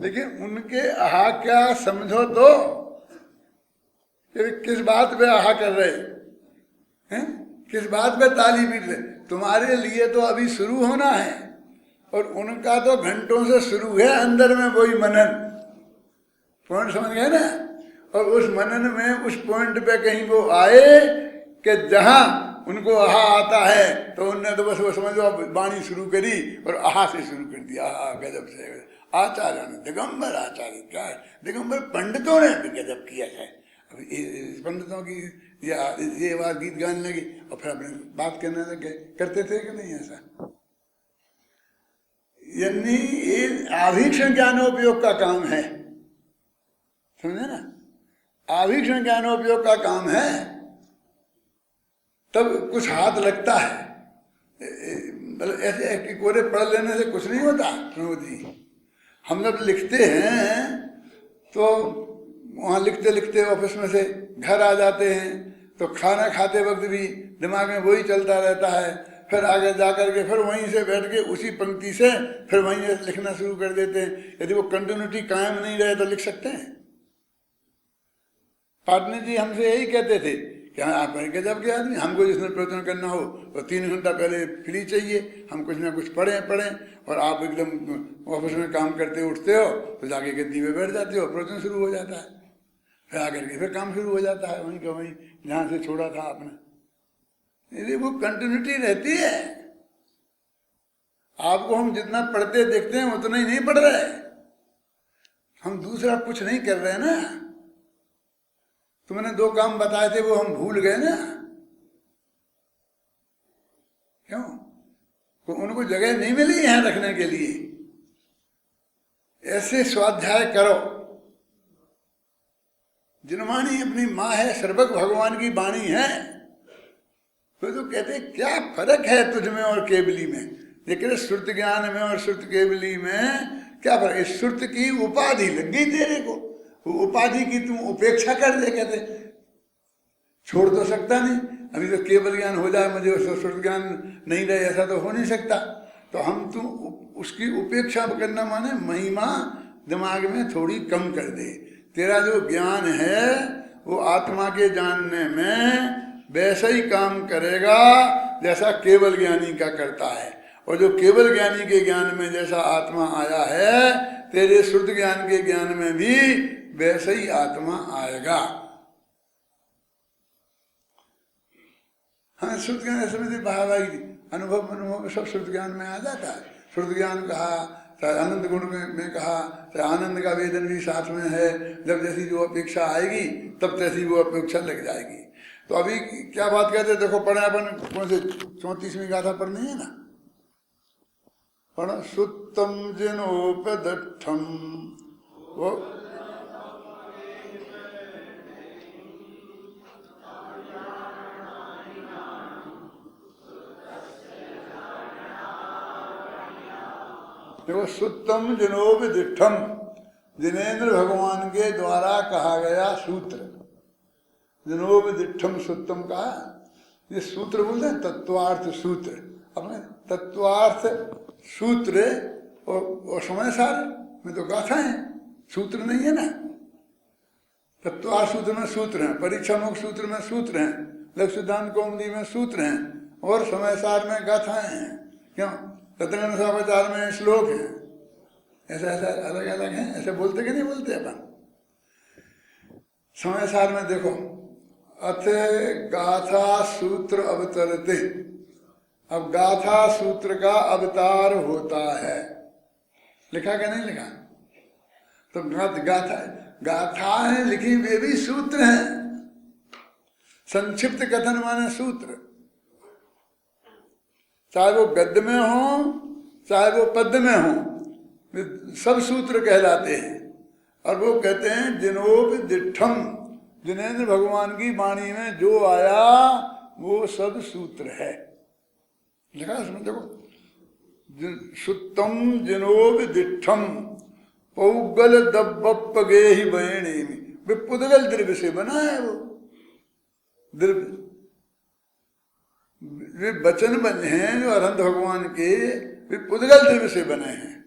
लेकिन उनके आहा क्या समझो तो कि किस बात पे आहा कर रहे हैं, किस बात पे ताली पीट रहे। तुम्हारे लिए तो अभी शुरू होना है और उनका तो घंटों से शुरू है अंदर में वही मनन। पॉइंट समझ गए ना। और उस मनन में उस पॉइंट पे कहीं वो आए कि जहां उनको आहा आता है तो उनने तो बस वो समझो अब वाणी शुरू करी और आहा से शुरू कर दिया। आहा गजब से आचार्य ने, दिगंबर आचार्य, क्या है दिगंबर पंडितों ने भी गजब किया है। अब पंडितों की ये बात गीत गाने लगी और फिर अपने बात करने लगे। करते थे कि नहीं ऐसा? यानी ये आभीक्षण ज्ञानोपयोग का काम है, समझे ना। आभीक्षण ज्ञानोपयोग का काम है, तब कुछ हाथ लगता है। मतलब ऐसे कि कोरे पढ़ लेने से कुछ नहीं होता प्रमोद जी। हम जब लिखते हैं तो वहाँ लिखते लिखते ऑफिस में से घर आ जाते हैं तो खाना खाते वक्त भी दिमाग में वही चलता रहता है। फिर आगे जा कर के फिर वहीं से बैठ के उसी पंक्ति से फिर वहीं से लिखना शुरू कर देते हैं। यदि वो कंटिन्यूटी कायम नहीं रहे तो लिख सकते हैं। पाटनी जी हमसे यही कहते थे कि हाँ आप गजब के आदमी, हमको जिसने प्रवचन करना हो तो 3 घंटा पहले फ्री चाहिए, हम कुछ ना कुछ पढ़ें और आप एकदम ऑफिस में काम करते उठते हो तो जाके गद्दी में बैठ जाते हो, प्रवचन शुरू हो जाता है। फिर आकर के फिर काम शुरू हो जाता है वहीं का वहीं जहाँ से छोड़ा था आपने। यदि वो कंटिन्यूटी रहती है। आपको हम जितना पढ़ते देखते हैं उतना ही नहीं पढ़ रहे, हम दूसरा कुछ नहीं कर रहे ना। तुमने 2 काम बताए थे वो हम भूल गए ना। क्यों? तो उनको जगह नहीं मिली यहां रखने के लिए। ऐसे स्वाध्याय करो। जिनवाणी अपनी माँ है, सर्वज्ञ भगवान की वाणी है। तो कहते क्या फर्क है तुझ में और केवली में? लेकिन श्रुत ज्ञान में और श्रुत केवली में क्या फर्क? इस श्रुत की उपाधि लग गई तेरे को, वो उपाधि की तुम उपेक्षा कर दे। कहते छोड़ तो सकता नहीं, अभी तो केवल ज्ञान हो जाए मुझे श्रुत ज्ञान नहीं रहे, ऐसा तो हो नहीं सकता। तो हम तुम उसकी उपेक्षा करना माने महिमा दिमाग में थोड़ी कम कर दे। तेरा जो ज्ञान है वो आत्मा के जानने में वैसा ही काम करेगा जैसा केवल ज्ञानी का करता है। और जो केवल ज्ञानी के ज्ञान में जैसा आत्मा आया है, तेरे श्रुत ज्ञान के ज्ञान में भी वैसे ही आत्मा आएगा। हाँ, श्रुत ज्ञान ऐसे भाई अनुभव सब श्रुत ज्ञान में आ जाता है। श्रुत ज्ञान कहा चाहे आनंद गुण में कहा, चाहे आनंद का वेदन भी साथ में है। जब जैसी जो अपेक्षा आएगी तब तैसी वो अपेक्षा लग जाएगी। तो अभी क्या बात कहते देखो, पढ़े अपन कौन से 34वीं गाथा पढ़नी है ना। पढ़ो सुत्तम जिनोपदट्ठम, वो देखो सुत्तम जिनोपदिष्ठम, जिनेन्द्र भगवान के द्वारा कहा गया सूत्र। जिनोपदिष्ठम सुत्तम का ये सूत्र बोलते हैं, तत्वार्थ सूत्र। अपने तत्वार्थ सूत्र और समय सार में तो गाथा है, सूत्र नहीं है ना। तत्वार्थ सूत्र में सूत्र हैं, परीक्षा मुख सूत्र में सूत्र हैं, लक्ष्य सिद्धांत कौमुदी में सूत्र हैं और समय सार में गाथाएं हैं। क्यों? तत्वज्ञान समाचार में श्लोक है। ऐसा ऐसा अलग अलग है, ऐसे बोलते कि नहीं बोलते अपन। समय सार में देखो, अथ गाथा सूत्र अवतरते। अब गाथा सूत्र का अवतार होता है, लिखा क्या नहीं लिखा? तो गाथाएं लिखी वे भी सूत्र हैं। संक्षिप्त कथन माने सूत्र, चाहे वो गद्य में हो चाहे वो पद्य में हो, सब सूत्र कहलाते हैं। और वो कहते हैं जिनोपदिष्ठम, जिनेन्द्र भगवान की वाणी में जो आया वो सब सूत्र है। लिखा इसमें देखो, सुत्तम जिनोपदिष्ठम पौगल दब्बप गेहि बयणी, वे पुद्गल द्रव्य से बना है। वो द्रव्य वे वचन बने हैं जो अनंत भगवान के, वे पुद्गल द्रव्य से बने हैं।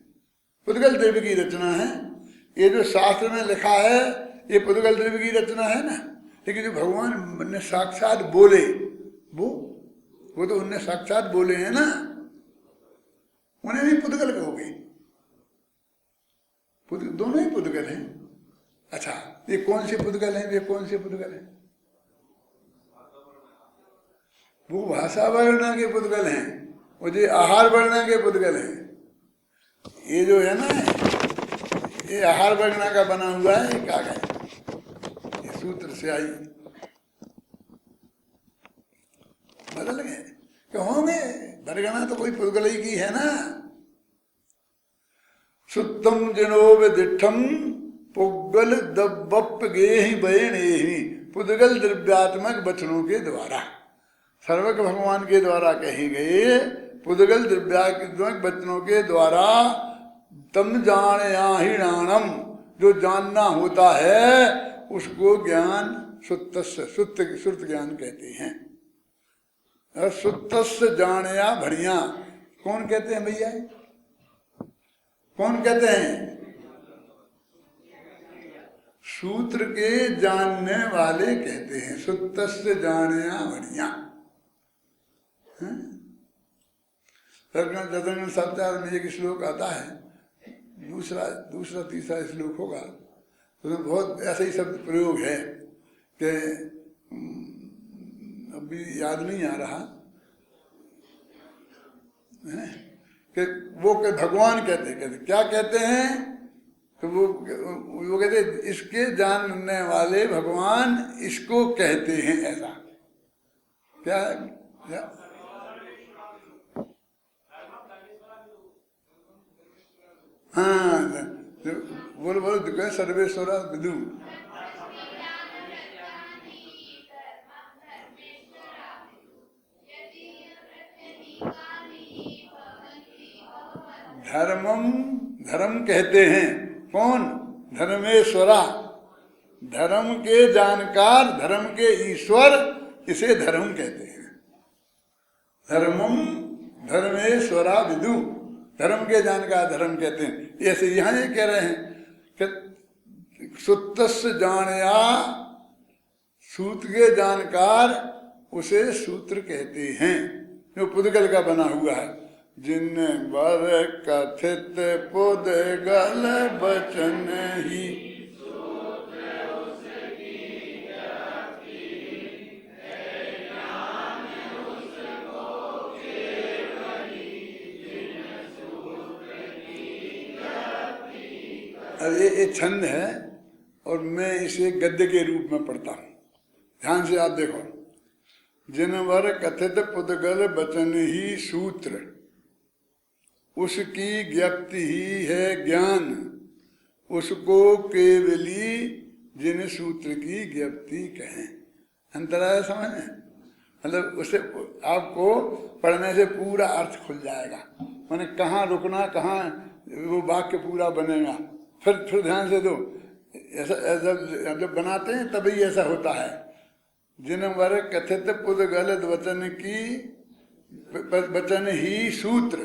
पुद्गल द्रव्य की रचना है। ये जो शास्त्र में लिखा है ये पुद्गल द्रव्य की रचना है ना, लेकिन जो भगवान ने साक्षात बोले वो तो उनने साक्षात बोले हैं ना, उन्हें भी पुद्गल कहोगे। दोनों ही पुद्गल हैं। अच्छा, ये कौन से पुद्गल हैं, ये कौन से पुद्गल हैं? वो भाषा वर्ण के पुद्गल हैं, वो जो आहार वर्ण के पुद्गल हैं। ये जो है ना, ये आहार वर्ण का बना हुआ है, क्या है, ये सूत्र से आई बदल गए क्यों होंगे? बरगना तो कोई पुद्गल ही की है ना। सुत्तम जिनो विदिठम पुद्गल दब्बप गेहि बयनेहि, पुद्गल द्रव्यात्मक वचनों के द्वारा, सर्वक भगवान के द्वारा कहे गए पुद्गल द्रव्यात्मक वचनों के द्वारा तम जाणयाहिणाणम, जो जानना होता है उसको ज्ञान सुत्त ज्ञान कहते हैं। सुत्तस्य जाणया भणिया कौन कहते हैं भैया? कौन कहते हैं? सूत्र के जानने वाले कहते हैं सुत्तस्य जाणया भणिया। ददन सप्ताह में एक श्लोक आता है, दूसरा तीसरा श्लोक होगा, उसमें बहुत ऐसा ही शब्द प्रयोग है कि अभी याद नहीं आ रहा है कि वो के भगवान कहते क्या कहते हैं, तो वो कहते इसके जानने वाले भगवान इसको कहते हैं। ऐसा क्या है? हाँ, बोलो बोलो, सर्वेश्वरा विदु। धर्मम, धर्म कहते हैं कौन? धर्मेश्वरा, धर्म के जानकार, धर्म के ईश्वर, इसे धर्म कहते हैं। धर्मम धर्मेश्वरा विदु, धर्म के जानकार धर्म कहते हैं। ऐसे यहाँ ये कह रहे हैं कि सुत्तस्य जाणया, सूत्र के जानकार उसे सूत्र कहते हैं, जो पुद्गल का बना हुआ है। जिन वर कथित पुद्गल बचन ही, अब ये छंद है और मैं इसे गद्य के रूप में पढ़ता हूँ, ध्यान से आप देखो। जिनवर कथित पुद्गल बचन ही सूत्र, उसकी ज्ञप्ति ही है ज्ञान, उसको केवली जिन सूत्र की ज्ञप्ति कहें। अंतराय समझ में? मतलब उसे आपको पढ़ने से पूरा अर्थ खुल जाएगा, माने कहाँ रुकना, कहाँ वो वाक्य पूरा बनेगा। फिर ध्यान से दो, ऐसा जब बनाते हैं तभी ऐसा होता है। जिन वर कथित पुद्गल वचन की वचन ही सूत्र,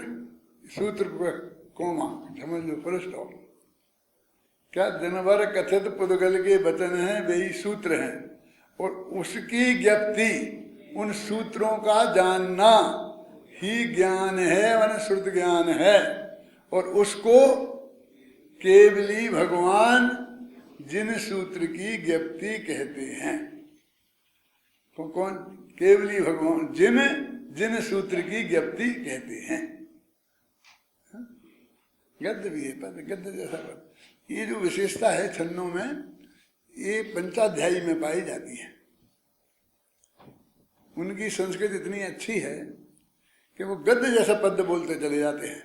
सूत्र कोमा समझ लो, पुरस्कार क्या? जिनवर कथित पुद्गल के वचन हैं वे ही सूत्र हैं, और उसकी ज्ञप्ति, उन सूत्रों का जानना ही ज्ञान है, माने श्रुत ज्ञान है। और उसको केवली भगवान जिन सूत्र की ज्ञप्ति कहते हैं। कौन? केवली भगवान जिन सूत्र की ज्ञप्ति कहते हैं। गद्य भी है, गद्य जैसा पद। ये जो विशेषता है छंदों में, ये पंचाध्यायी में पाई जाती है। उनकी संस्कृत इतनी अच्छी है कि वो गद्य जैसा पद बोलते चले जाते हैं।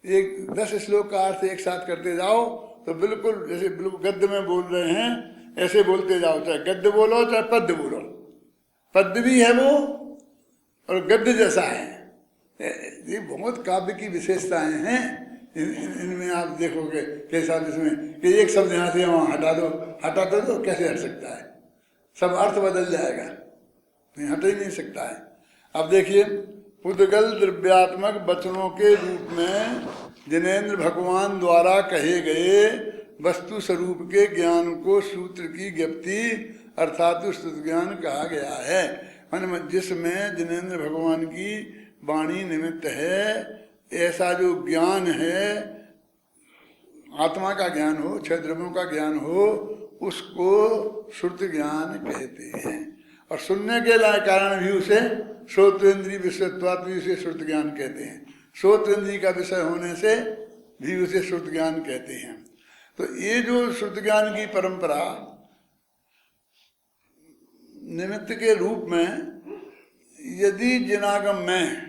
एक 10 श्लोक का अर्थ एक साथ करते जाओ तो बिल्कुल जैसे बिल्कुल गद्य में बोल रहे हैं ऐसे बोलते जाओ, चाहे गद्य बोलो चाहे पद्य बोलो, पद्य भी है वो और गद्य जैसा है। ये बहुत काव्य की विशेषताएं हैं। इनमें आप देखोगे कैसा, जिसमें कि एक शब्द यहाँ से वहाँ हटा दो तो कैसे हट सकता है? सब अर्थ बदल जाएगा, नहीं हट ही नहीं सकता है। अब देखिए, पुद्गल द्रव्यात्मक वचनों के रूप में जिनेन्द्र भगवान द्वारा कहे गए वस्तु स्वरूप के ज्ञान को सूत्र की ज्ञप्ति अर्थात स्तुति ज्ञान कहा गया है। मन जिसमें जिनेन्द्र भगवान की वाणी निमित्त है, ऐसा जो ज्ञान है, आत्मा का ज्ञान हो, छह द्रव्यों का ज्ञान हो, उसको श्रुति ज्ञान कहते हैं। और सुनने के कारण भी उसे श्रोत्रेंद्रिय विषयत्वात् भी उसे श्रुति ज्ञान कहते हैं। श्रोत्रेंद्रिय का विषय होने से भी उसे श्रुति ज्ञान कहते हैं। तो ये जो श्रुति ज्ञान की परंपरा निमित्त के रूप में यदि जिनागम में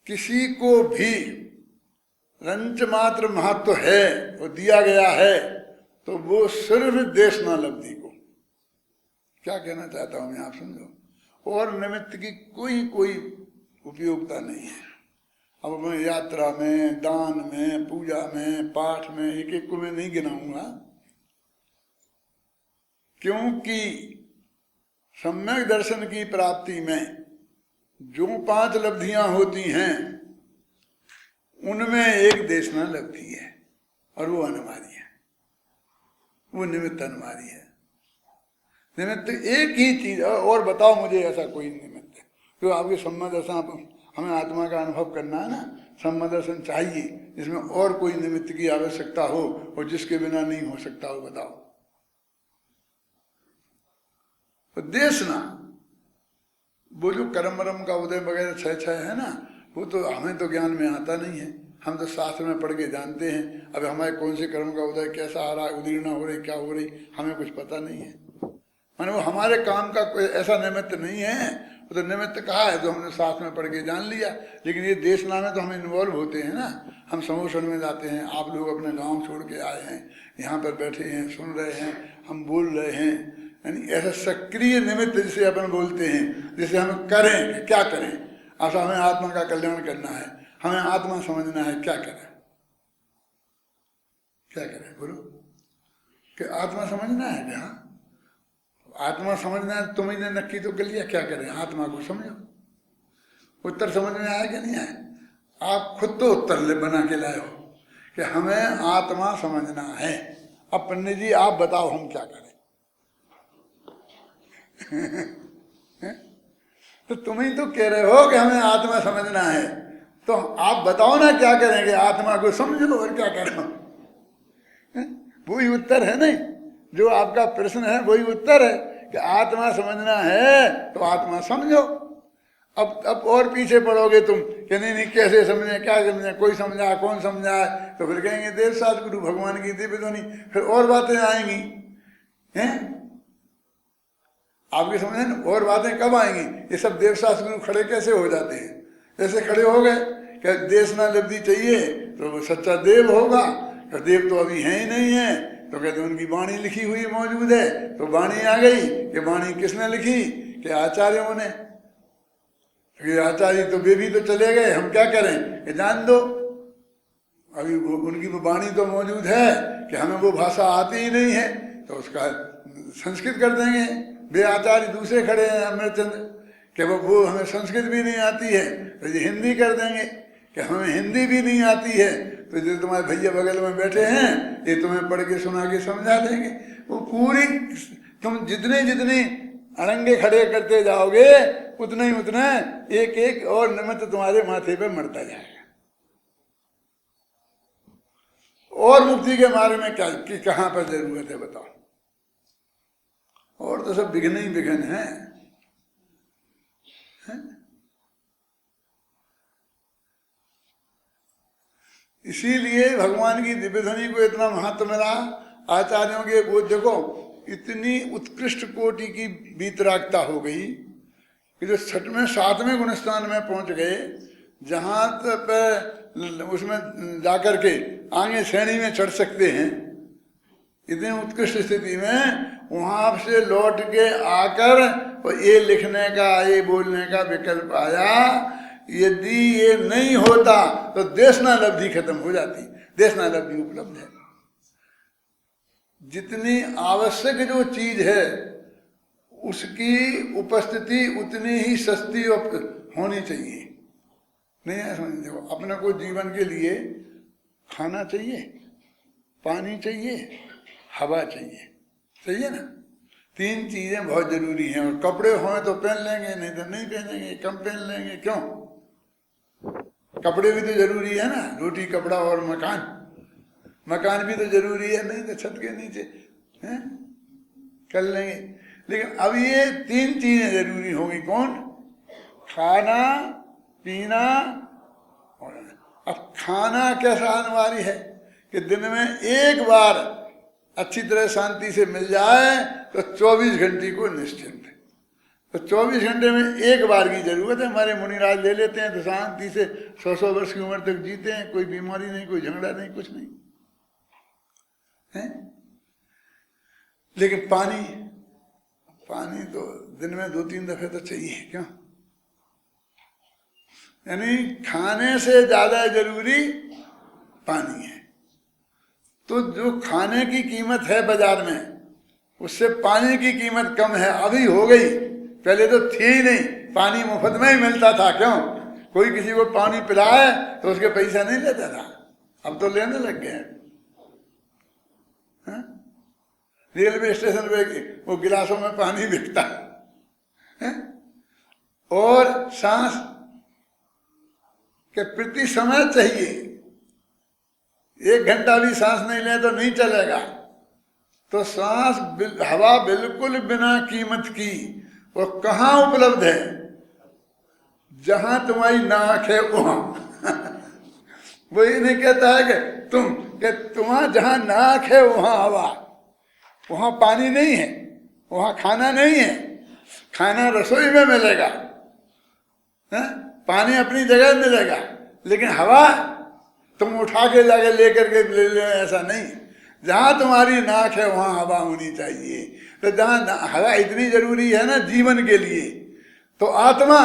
किसी को भी रंच मात्र महत्व है वो दिया गया है, तो वो सिर्फ देशनालब्धि को। क्या कहना चाहता हूं मैं, आप समझो। और निमित्त की कोई उपयोगिता नहीं है। अब मैं यात्रा में, दान में, पूजा में, पाठ में, एक एक को मैं नहीं गिनाऊंगा, क्योंकि सम्यक दर्शन की प्राप्ति में जो 5 लब्धियां होती हैं उनमें एक देशना लब्धि है, और वो अनिवार्य है, वो निमित्त अनिवार्य है। निमित्त एक ही चीज, और बताओ मुझे ऐसा कोई निमित्त है जो आपके सम्यक दर्शन, हमें आत्मा का अनुभव करना है ना, सम्यक दर्शन चाहिए जिसमें और कोई निमित्त की आवश्यकता हो और जिसके बिना नहीं हो सकता हो, बताओ। तो देशना, वो जो कर्म वरम का उदय वगैरह 6 है ना, वो तो हमें तो ज्ञान में आता नहीं है। हम तो शास्त्र में पढ़ के जानते हैं। अब हमारे कौन से कर्म का उदय कैसा आ रहा है, उदीर्णा हो रही, क्या हो रही, हमें कुछ पता नहीं है। माने वो हमारे काम का कोई ऐसा निमित्त नहीं है। वो तो निमित्त कहा है जो हमने शास्त्र में पढ़ के जान लिया। लेकिन ये देशना में तो हम इन्वॉल्व होते हैं ना, हम समूह में जाते हैं। आप लोग अपने गाँव छोड़ के आए हैं, यहाँ पर बैठे हैं, सुन रहे हैं, हम बोल रहे हैं, यानी ऐसा सक्रिय निमित्त जिसे अपन बोलते हैं, जिसे हम करें, क्या करें। ऐसा हमें आत्मा का कल्याण करना है, हमें आत्मा समझना है, क्या करें, क्या करें बोलो। कि आत्मा समझना है क्या? आत्मा समझना है, तुमने नक्की तो कर लिया, क्या करें, आत्मा को समझो। उत्तर समझ में आया कि नहीं आया? आप खुद तो उत्तर बना के लाए हो कि हमें आत्मा समझना है। अब पंडित जी आप बताओ हम क्या करें। तो तुम ही तो कह रहे हो कि हमें आत्मा समझना है, तो आप बताओ ना क्या करेंगे। आत्मा को समझो और क्या करो, वही उत्तर है। नहीं, जो आपका प्रश्न है वही उत्तर है कि आत्मा समझना है तो आत्मा समझो। अब और पीछे पड़ोगे तुम कि नहीं कैसे समझे, क्या समझे, कोई समझा, कौन समझा, तो फिर कहेंगे देव सात गुरु भगवान की दिव्य ध्वनि, फिर और बातें आएंगी हैं आपके समझे ना। और बातें कब आएंगी? ये सब देवशास्त्र गुरु खड़े कैसे हो जाते हैं? जैसे खड़े हो गए कि देशना लब्धि चाहिए तो वो सच्चा देव होगा। तो देव तो अभी है ही नहीं है, तो कहते उनकी वाणी लिखी हुई मौजूद है। तो वाणी आ गई कि वाणी किसने लिखी? कि आचार्यों ने। आचार्य तो वे भी तो चले गए, हम क्या करें कि जान दो। अभी उनकी वो वाणी तो मौजूद है कि हमें वो भाषा आती ही नहीं है, तो उसका संस्कृत कर देंगे। वे आचार्य दूसरे खड़े हैं अमृतचंद्र कि वो हमें संस्कृत भी नहीं आती है, तो ये हिंदी कर देंगे कि हमें हिंदी भी नहीं आती है। तो जो तुम्हारे भैया बगल में बैठे हैं ये तुम्हें पढ़ के सुना के समझा देंगे। वो पूरी तुम जितने जितने अड़ंगे खड़े करते जाओगे उतने ही उतना एक एक और निमित्त तुम्हारे माथे पे मरता जाएगा। और मुक्ति के मार्ग में क्या कि कहाँ पर जरूरत है बताओ? और तो सब विघ्न ही विघ्न है। इसीलिए भगवान की दिव्य ध्वनि को इतना महत्व मिला। आचार्यों के वो देखो इतनी उत्कृष्ट कोटि की वीतरागता हो गई कि जो 6वें 7वें गुणस्थान में पहुंच गए, जहां तक उसमें जाकर के आगे श्रेणी में चढ़ सकते हैं, इतनी उत्कृष्ट स्थिति में वहां से लौट के आकर और ये लिखने का, ये बोलने का विकल्प आया। यदि ये नहीं होता तो देशना लब्धि खत्म हो जाती। देशना लब्धि उपलब्ध है। जितनी आवश्यक जो चीज है उसकी उपस्थिति उतनी ही सस्ती होनी चाहिए। नहीं है समझ। देखो अपने को जीवन के लिए खाना चाहिए, पानी चाहिए, हवा चाहिए, चाहिए ना। 3 चीजें बहुत जरूरी हैं। और कपड़े हों तो पहन लेंगे, नहीं तो नहीं पहनेंगे, कम पहन लेंगे। क्यों? कपड़े भी तो जरूरी है ना, रोटी कपड़ा और मकान। मकान भी तो जरूरी है, नहीं तो छत के नीचे हैं कर लेंगे। लेकिन अब ये 3 चीजें जरूरी होंगी। कौन? खाना, पीना और। अब खाना कैसा अनिवार्य है कि दिन में एक बार अच्छी तरह शांति से मिल जाए तो 24 घंटे को निश्चिंत है। तो 24 घंटे में एक बार की जरूरत है। हमारे मुनिराज ले लेते हैं तो शांति से 100 वर्ष की उम्र तक जीते हैं, कोई बीमारी नहीं, कोई झगड़ा नहीं, कुछ नहीं है। लेकिन पानी तो दिन में 2-3 दफे तो चाहिए। क्यों? यानी खाने से ज्यादा जरूरी पानी है। तो जो खाने की कीमत है बाजार में, उससे पानी की कीमत कम है। अभी हो गई, पहले तो थी ही नहीं, पानी मुफ्त में ही मिलता था। क्यों? कोई किसी को पानी पिलाए तो उसके पैसा नहीं लेता था, अब तो लेने लग गए हैं। रेलवे स्टेशन पे वो गिलासों में पानी बिकता है। और सांस के प्रति समय चाहिए। 1 घंटा भी सांस नहीं ले तो नहीं चलेगा। तो सांस हवा बिल्कुल बिना कीमत की वो कहाँ उपलब्ध है? जहां तुम्हारी नाक है वहां। वो ये नहीं कहता है कि तुम्हारा जहां नाक है वहां हवा, वहां पानी नहीं है, वहां खाना नहीं है। खाना रसोई में मिलेगा, पानी अपनी जगह मिलेगा, लेकिन हवा तुम उठा के जाके लेकर के ले ले, ऐसा नहीं। जहां तुम्हारी नाक है वहां हवा होनी चाहिए। तो जहां हवा इतनी जरूरी है ना जीवन के लिए, तो आत्मा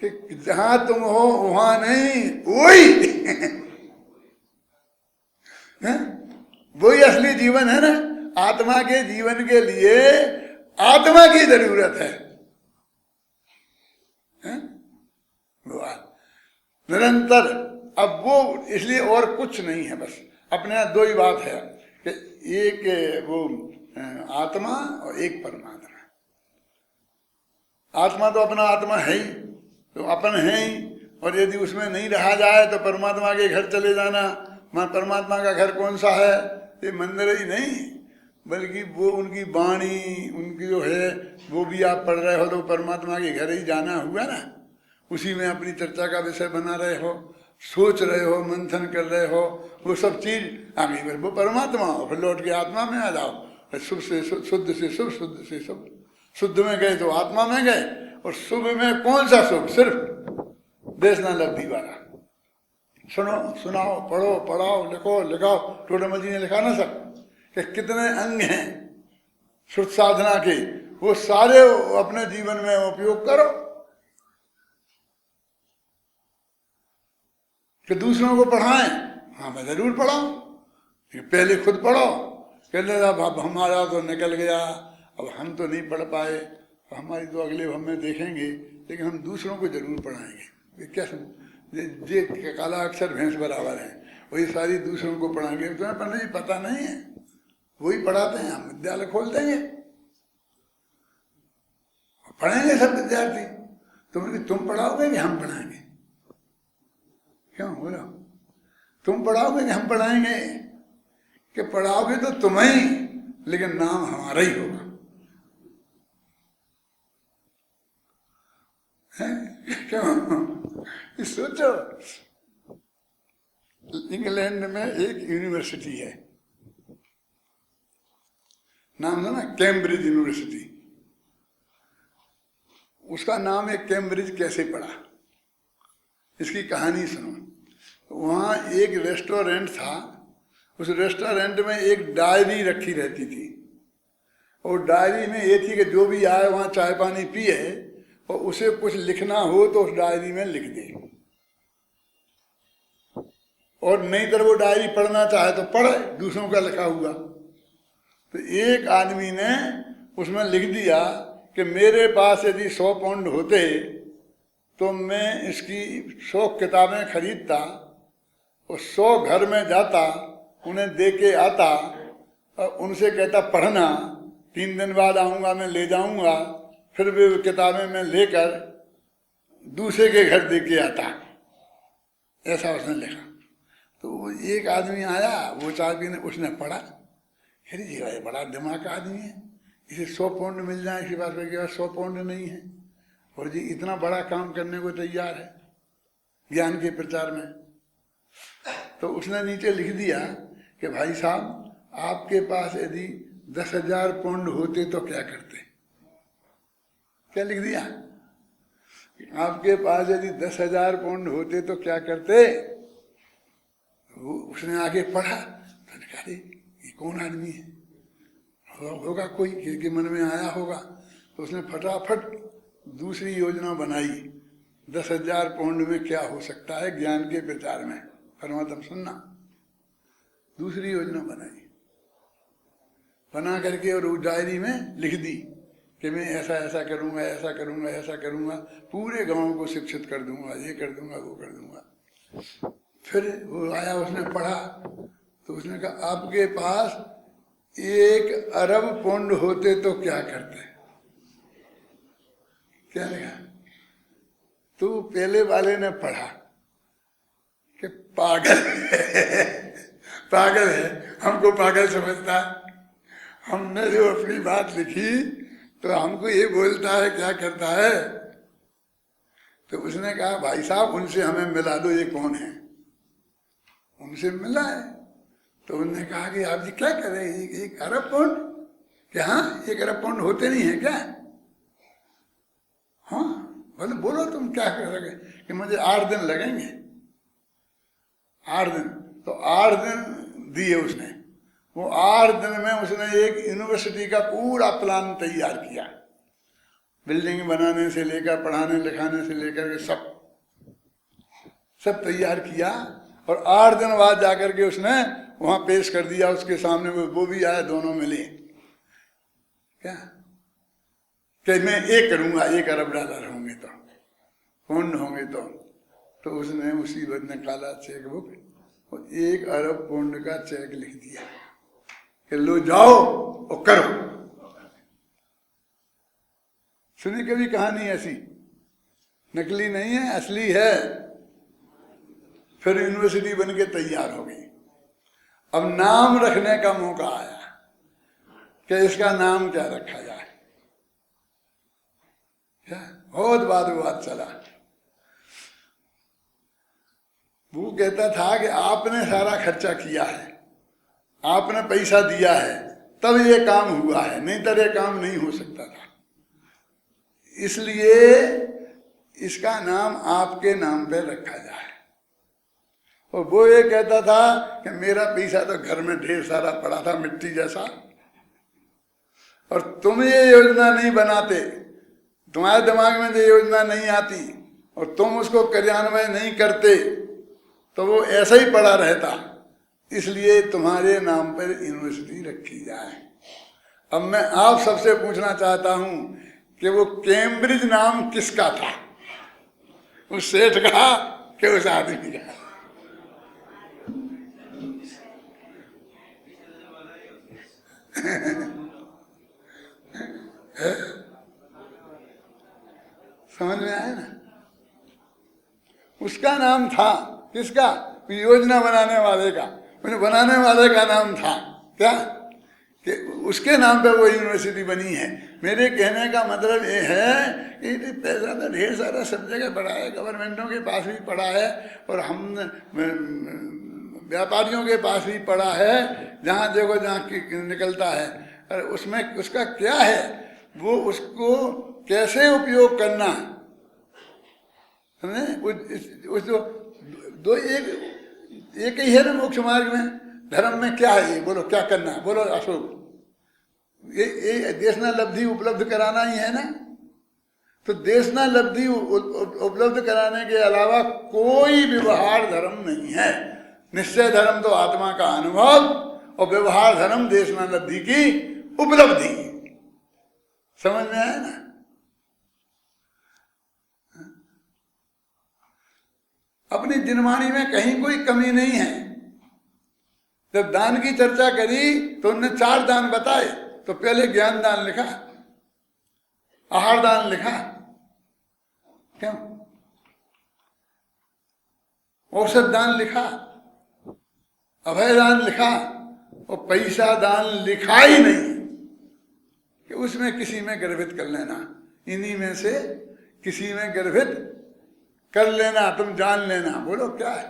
कि जहां तुम हो वहां नहीं, वही असली जीवन है ना। आत्मा के जीवन के लिए आत्मा की जरूरत है, निरंतर। अब वो इसलिए और कुछ नहीं है, बस अपने यहाँ 2 ही बात है कि एक वो आत्मा और एक परमात्मा। आत्मा तो अपना आत्मा है ही, तो अपन है ही। और यदि उसमें नहीं रहा जाए तो परमात्मा के घर चले जाना। मां परमात्मा का घर कौन सा है? ये मंदिर ही नहीं, बल्कि वो उनकी वाणी, उनकी जो है वो भी आप पढ़ रहे हो तो परमात्मा के घर ही जाना हुआ ना। उसी में अपनी चर्चा का विषय बना रहे हो, सोच रहे हो, मंथन कर रहे हो, वो सब चीज आगे फिर वो परमात्मा हो। फिर लौट के आत्मा में आ जाओ। शुभ से शुद्ध से शुभ, शुद्ध से शुभ। शुद्ध में गए तो आत्मा में गए। और शुभ में कौन सा शुभ? सिर्फ देशना लब्धि वाला। सुनो, सुनाओ, पढ़ो, पढ़ाओ, लिखो, लिखाओ। टोडरमल जी ने लिखा ना सब कि कितने अंग हैं शुद्ध साधना के, वो सारे अपने जीवन में उपयोग करो। कि दूसरों को पढ़ाएं, हाँ मैं जरूर पढ़ाऊं। पहले खुद पढ़ो। कहते अब हमारा तो निकल गया, अब हम तो नहीं पढ़ पाए, हमारी तो अगले हमें देखेंगे, लेकिन हम दूसरों को जरूर पढ़ाएंगे। क्या जे काला अक्षर भैंस बराबर है, वही सारी दूसरों को पढ़ाएंगे। तुम्हें पंडित जी पता नहीं है, वही पढ़ाते हैं। हम विद्यालय खोल देंगे, पढ़ेंगे सब विद्यार्थी। तुम पढ़ाओगे कि हम पढ़ाएंगे? क्यों बोलो? तुम पढ़ाओगे कि हम पढ़ाएंगे? कि पढ़ाओगे तो तुम ही, लेकिन नाम हमारा ही होगा। क्यों? सोचो, इंग्लैंड में एक यूनिवर्सिटी है, नाम है ना कैम्ब्रिज यूनिवर्सिटी। उसका नाम है कैम्ब्रिज कैसे पड़ा, इसकी कहानी सुनो। वहाँ एक रेस्टोरेंट था, उस रेस्टोरेंट में एक डायरी रखी रहती थी। और डायरी में ये थी कि जो भी आए वहाँ चाय पानी पिए और उसे कुछ लिखना हो तो उस डायरी में लिख दे, और नहीं तो वो डायरी पढ़ना चाहे तो पढ़े, दूसरों का लिखा हुआ। तो एक आदमी ने उसमें लिख दिया कि मेरे पास यदि 100 पाउंड होते तो मैं इसकी 100 किताबें खरीदता और 100 घर में जाता, उन्हें दे के आता और उनसे कहता पढ़ना, 3 दिन बाद आऊँगा मैं ले जाऊँगा, फिर भी वो किताबें मैं लेकर दूसरे के घर दे के आता। ऐसा उसने लिखा। तो एक आदमी आया, वो चाबी ने उसने पढ़ा, अरे जी भाई बड़ा दिमाग का आदमी है, इसे 100 पाउंड मिल जाए, इसके पास 100 पाउंड नहीं है और जी इतना बड़ा काम करने को तैयार है ज्ञान के प्रचार में। तो उसने नीचे लिख दिया कि भाई साहब आपके पास यदि 10,000 पाउंड होते तो क्या करते। क्या लिख दिया? आपके पास यदि 10,000 पाउंड होते तो क्या करते। वो उसने आगे पढ़ा तो कहा ये कौन आदमी है, होगा कोई के मन में आया होगा। तो उसने फटाफट दूसरी योजना बनाई, 10,000 पाउंड में क्या हो सकता है ज्ञान के प्रचार में। परमात्मा सुनना, दूसरी योजना बनाई, बना करके और उस डायरी में लिख दी कि मैं ऐसा ऐसा करूँगा, ऐसा करूँगा, ऐसा करूँगा, पूरे गांव को शिक्षित कर दूंगा, ये कर दूंगा, वो कर दूंगा। फिर वो आया, उसने पढ़ा तो उसने कहा आपके पास 1 अरब पाउंड होते तो क्या करते। क्या लिखा? तो पहले वाले ने पढ़ा कि पागल है, पागल है, हमको पागल समझता। हमने जो अपनी बात लिखी तो हमको ये बोलता है क्या करता है। तो उसने कहा भाई साहब उनसे हमें मिला दो, ये कौन है। उनसे मिला है तो उन्होंने कहा कि आप जी क्या कर रहे हैं, 1 अरब पाउंड। क्या हाँ 1 अरब पाउंड होते नहीं है क्या। हाँ बोले बोलो तुम क्या कर रहे कि मुझे 8 दिन लगेंगे। 8 दिन, तो 8 दिन दिए उसने। वो 8 दिन में उसने एक यूनिवर्सिटी का पूरा प्लान तैयार किया, बिल्डिंग बनाने से लेकर पढ़ाने लिखाने से लेकर के सब तैयार किया। और 8 दिन बाद जाकर के उसने वहां पेश कर दिया उसके सामने। वो भी आया, दोनों मिले क्या कि मैं 1 करूंगा, 1 अरब डॉलर होंगे तो, पाउंड होंगे तो उसने उसी वक्त निकाला चेक बुक और 1 अरब पाउंड का चेक लिख दिया कि लो जाओ और करो। सुनी कभी कहानी ऐसी? नकली नहीं है, असली है। फिर यूनिवर्सिटी बन के तैयार हो गई। अब नाम रखने का मौका आया कि इसका नाम क्या रखा जाए। क्या बहुत वाद चला। वो कहता था कि आपने सारा खर्चा किया है, आपने पैसा दिया है, तब ये काम हुआ है, नहीं तो ये काम नहीं हो सकता था। इसलिए इसका नाम आपके नाम पे रखा जाए। और वो ये कहता था कि मेरा पैसा तो घर में ढेर सारा पड़ा था मिट्टी जैसा, और तुम ये योजना नहीं बनाते, तुम्हारे दिमाग में ये योजना नहीं आती और तुम उसको कार्यान्वयन नहीं करते तो वो ऐसा ही पड़ा रहता। इसलिए तुम्हारे नाम पर यूनिवर्सिटी रखी जाए। अब मैं आप सबसे पूछना चाहता हूं कि वो कैम्ब्रिज नाम किसका था, उस सेठ का कि उस आदमी का? समझ में आया ना? उसका नाम था, किसका? योजना बनाने वाले का। बनाने वाले का नाम था क्या कि उसके नाम पे वो यूनिवर्सिटी बनी है। मेरे कहने का मतलब ये है कि पैसा तो ढेर सारा सब जगह पड़ा है, गवर्नमेंटों के पास भी पड़ा है और हम व्यापारियों के पास भी पड़ा है, जहाँ देखो जहाँ निकलता है। और उसमें उसका क्या है, वो उसको कैसे उपयोग करना, उस दो एक ही है ना मोक्ष मार्ग में। धर्म में क्या है ये बोलो, क्या करना है बोलो अशोक? ये देशना लब्धि उपलब्ध कराना ही है ना। तो देशना लब्धि उपलब्ध कराने के अलावा कोई व्यवहार धर्म नहीं है। निश्चय धर्म तो आत्मा का अनुभव और व्यवहार धर्म देशना लब्धि की उपलब्धि। समझ में आया ना? अपनी दिनवाणी में कहीं कोई कमी नहीं है। जब दान की चर्चा करी तो उनने 4 दान बताए। तो पहले ज्ञान दान लिखा, आहार दान लिखा, क्यों, औषध दान लिखा, अभय दान लिखा, और पैसा दान लिखा ही नहीं कि उसमें किसी में गर्भित कर लेना, इन्हीं में से किसी में गर्भित कर लेना, तुम जान लेना। बोलो क्या है?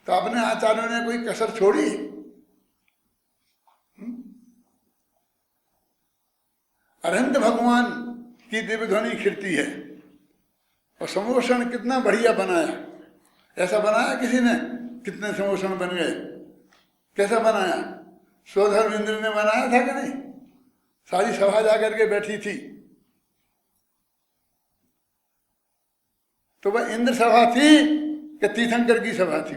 तो अपने आचार्यों ने कोई कसर छोड़ी? अरहंत भगवान की दिव्य ध्वनि खिरती है, और समोषण कितना बढ़िया बनाया। ऐसा बनाया किसी ने? कितने समोषण बन गए। कैसा बनाया? स्वधर्म इंद्र ने बनाया था कि नहीं? सारी सभा जाकर के बैठी थी, तो वह इंद्र सभा थी कि तीर्थंकर की सभा थी?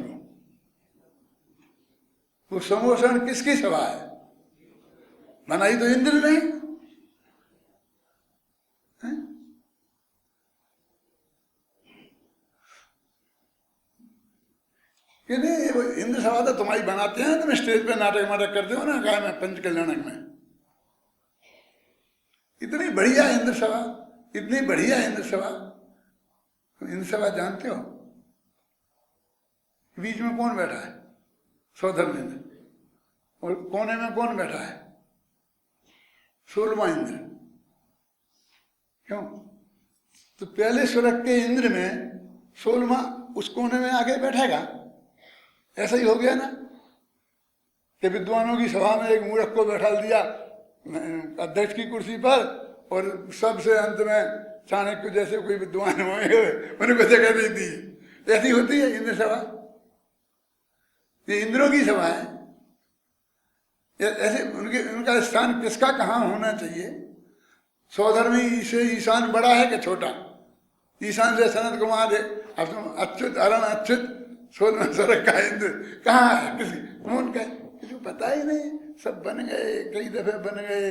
वो समोषण किसकी सभा है? बनाई तो इंद्र ने। कि नहीं, वो इंद्र सभा तो तुम्हारी बनाते हैं, तुम स्टेज पे नाटक वाटक करते हो ना, कहा मैं पंच कल्याणक में। इतनी बढ़िया इंद्र सभा, इतनी बढ़िया इंद्र सभा। तुम इंद्र सभा जानते हो? बीच में कौन बैठा है? स्वधर्म इंद्र। और कोने में कौन बैठा है? 16वां इंद्र। क्यों? तो पहले स्वर्ग के इंद्र में 16वां उस कोने में आके बैठेगा। ऐसा ही हो गया ना कि विद्वानों की सभा में एक मूर्ख को बैठा दिया अध्यक्ष की कुर्सी पर, और सबसे अंत में चाणक्य जैसे कोई विद्वान होंगे उनको जगह दे दी। ऐसी होती है इंद्र सभा। ये इंद्रों की सभा है। ऐसे उनका स्थान किसका कहाँ होना चाहिए? स्वधर्मी से ईशान बड़ा है कि छोटा? ईशान से सनत कुमार है। अब तुम अच्युत अरण अच्युत स्वर्ग का इंद्र कहाँ है? किसी कौन का? किसी को पता ही नहीं। सब बन गए, कई दफे बन गए,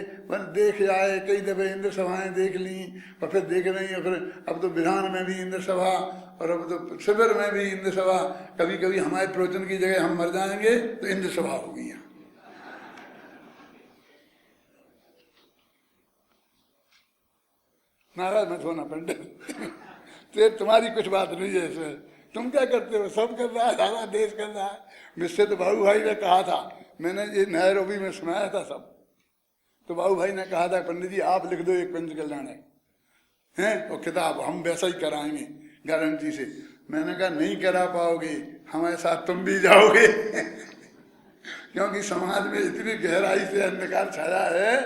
देख आए, कई दफे इंद्र सभाएं देख ली, और फिर देख रही, और फिर अब तो विधान में भी इंद्र सभा, और अब तो शिविर में भी इंद्र सभा। कभी कभी हमारे प्रवचन की जगह हम मर जाएंगे तो इंद्र सभा होगी यहाँ। नाराज मत होना पंडित तो तुम्हारी कुछ बात नहीं है इसमें। तुम क्या करते हो? सब कर रहा है, सारा देश कर रहा है। मुझसे तो बाबू भाई ने कहा था, मैंने ये नैरोबी में सुनाया था सब, तो बाबू भाई ने कहा था पंडित जी आप लिख दो एक पंच कल्याणक हैं, और किताब हम वैसा ही कराएंगे गारंटी से। मैंने कहा नहीं करा पाओगे, हमारे साथ तुम भी जाओगे क्योंकि समाज में इतनी गहराई से अंधकार छाया है,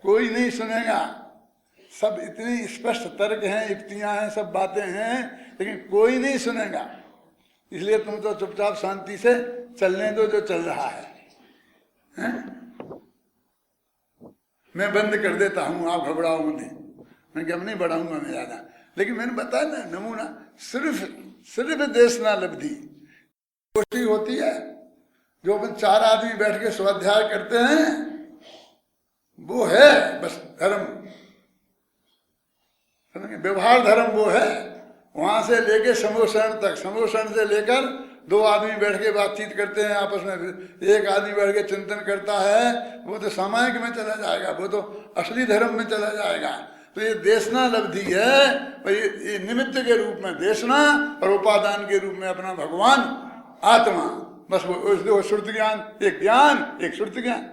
कोई नहीं सुनेगा। सब इतनी स्पष्ट तर्क हैं, युक्तियां हैं, सब बातें हैं, लेकिन कोई नहीं सुनेगा। इसलिए तुम तो चुपचाप शांति से चलने दो जो चल रहा है, हैं? मैं बंद कर देता हूं, आप घबराओ नहीं। मैं क्या नहीं बढ़ाऊंगा मैं ज्यादा, लेकिन मैंने बताया ना नमूना, सिर्फ देशना लब्धि गोष्ठी होती है। जो अपन 4 आदमी बैठ के स्वाध्याय करते हैं वो है बस धर्म, व्यवहार धर्म वो है। वहां से लेके समोषण तक, समोषण से लेकर 2 आदमी बैठ के बातचीत करते हैं आपस में, एक आदमी बैठ के चिंतन करता है, वो तो सामायिक में चला जाएगा, वो तो असली धर्म में चला जाएगा। तो ये देशना लब्धि है, और ये निमित्त के रूप में देशना, और उपादान के रूप में अपना भगवान आत्मा। बस वो श्रुति ज्ञान, एक ज्ञान एक श्रुति ज्ञान,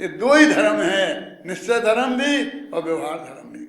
ये 2 ही धर्म है, निश्चय धर्म भी और व्यवहार धर्म भी।